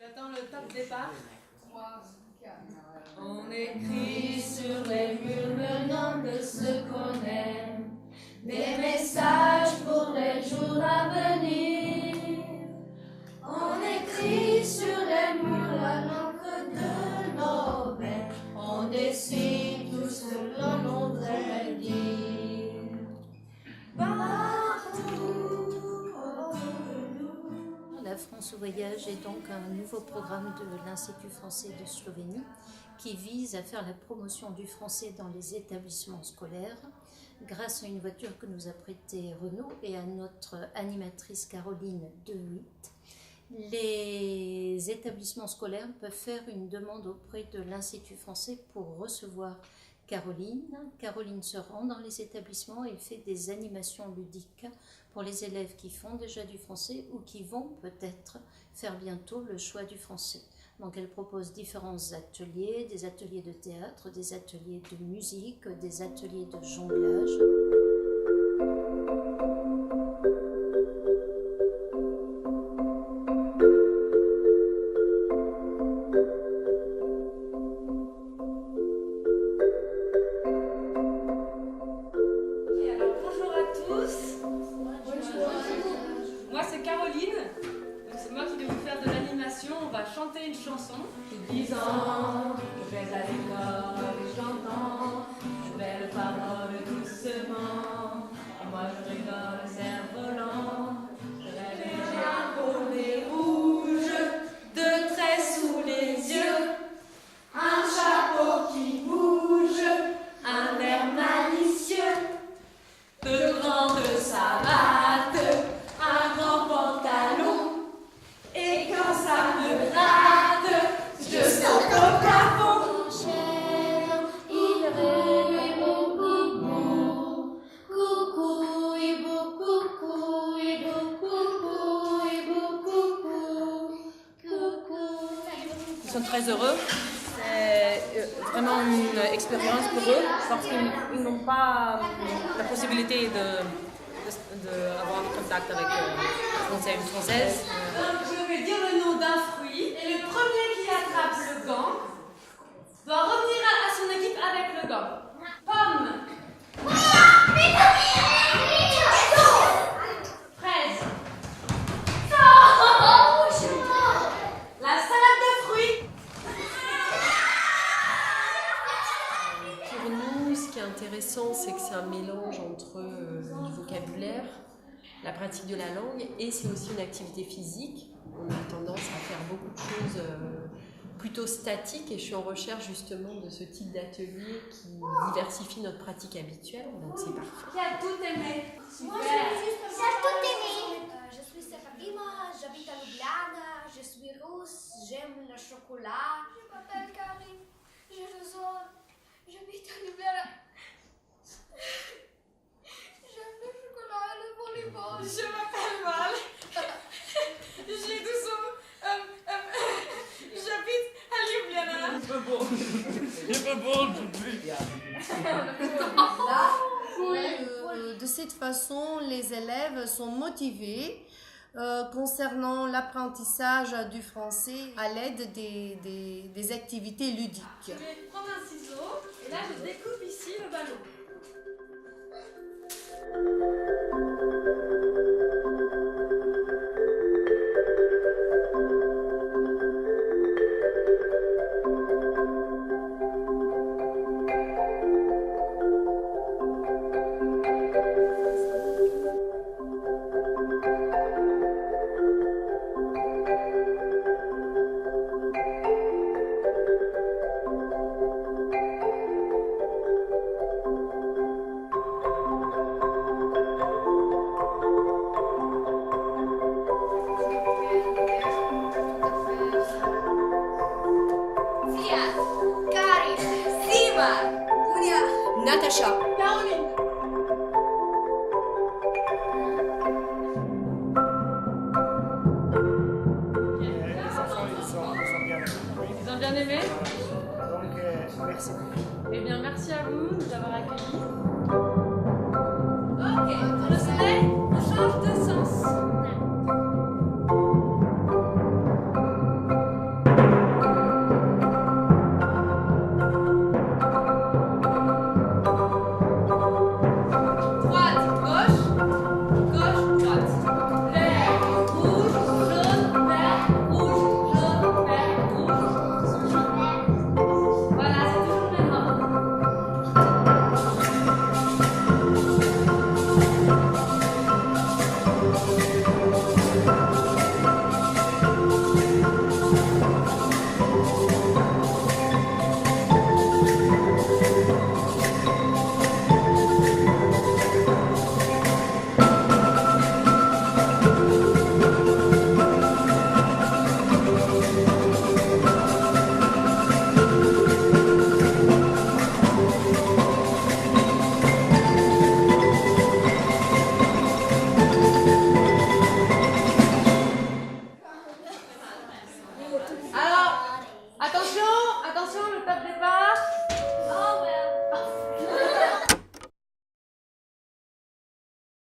J'attends le top départ. On écrit sur les murs le nom de ce qu'on aime, des messages pour les jours à venir. On écrit sur les murs la l'encre de nos veines, on décide tout ce que l'on voudrait dire. Partout autour de nous. La France au voyage est donc un nouveau programme de l'Institut français de Slovénie qui vise à faire la promotion du français dans les établissements scolaires grâce à une voiture que nous a prêtée Renault et à notre animatrice Caroline de 8. Les établissements scolaires peuvent faire une demande auprès de l'Institut français pour recevoir Caroline. Caroline se rend dans les établissements et fait des animations ludiques pour les élèves qui font déjà du français ou qui vont peut-être faire bientôt le choix du français. Donc elle propose différents ateliers, des ateliers de théâtre, des ateliers de musique, des ateliers de jonglage. Moi c'est Caroline, donc c'est moi qui vais vous faire de l'animation, on va chanter une chanson. 10 ans, je vais à l'école et j'entends de belles paroles doucement. Et moi je rigole, cerf-volant. Je rêve un bonnet rouge, deux traits sous les yeux, un chapeau qui bouge, un air malicieux, de grandes savates, un grand pantalon. Et quand ça me gratte, je saute au plafond. Cher, il rêve mon coucou, coucou, et beau coucou, et beau coucou, et beau coucou, coucou. Ils sont très heureux. C'est vraiment une expérience pour eux parce qu'ils n'ont pas la possibilité d'avoir contact avec le français et une française. Je vais dire le nom d'un fruit et le premier qui attrape le gant doit revenir à son équipe avec le gant. Pomme. Fraise. La salade de fruits. Pour nous, ce qui est intéressant, c'est que c'est un mélange entre du vocabulaire, la pratique de la langue, et c'est aussi une activité physique. On a tendance à faire beaucoup de choses plutôt statiques, et je suis en recherche justement de ce type d'atelier qui diversifie notre pratique habituelle, donc c'est parfait. Qui a tout aimé? Moi, Super. j'ai tout aimé. Je suis Séfarima, j'habite à Ljubljana, je suis rousse, j'aime le chocolat. Je m'appelle Karim, j'ai 2 ans, j'habite à Ljubljana. J'aime le chocolat et le volleyball. Je m'appelle Val. J'ai 12 ans. J'habite à Ljubljana. De cette façon, les élèves sont motivés concernant l'apprentissage du français à l'aide des activités ludiques. Je vais prendre un ciseau et là je découpe ici le ballon. Natacha. Caroline. Les enfants, ils ont bien aimé. Ils ont bien aimé? Donc, merci. Eh bien, merci à vous de nous avoir accueillis. Ok, pour le soleil, on change de sens. Alors, attention, le top départ.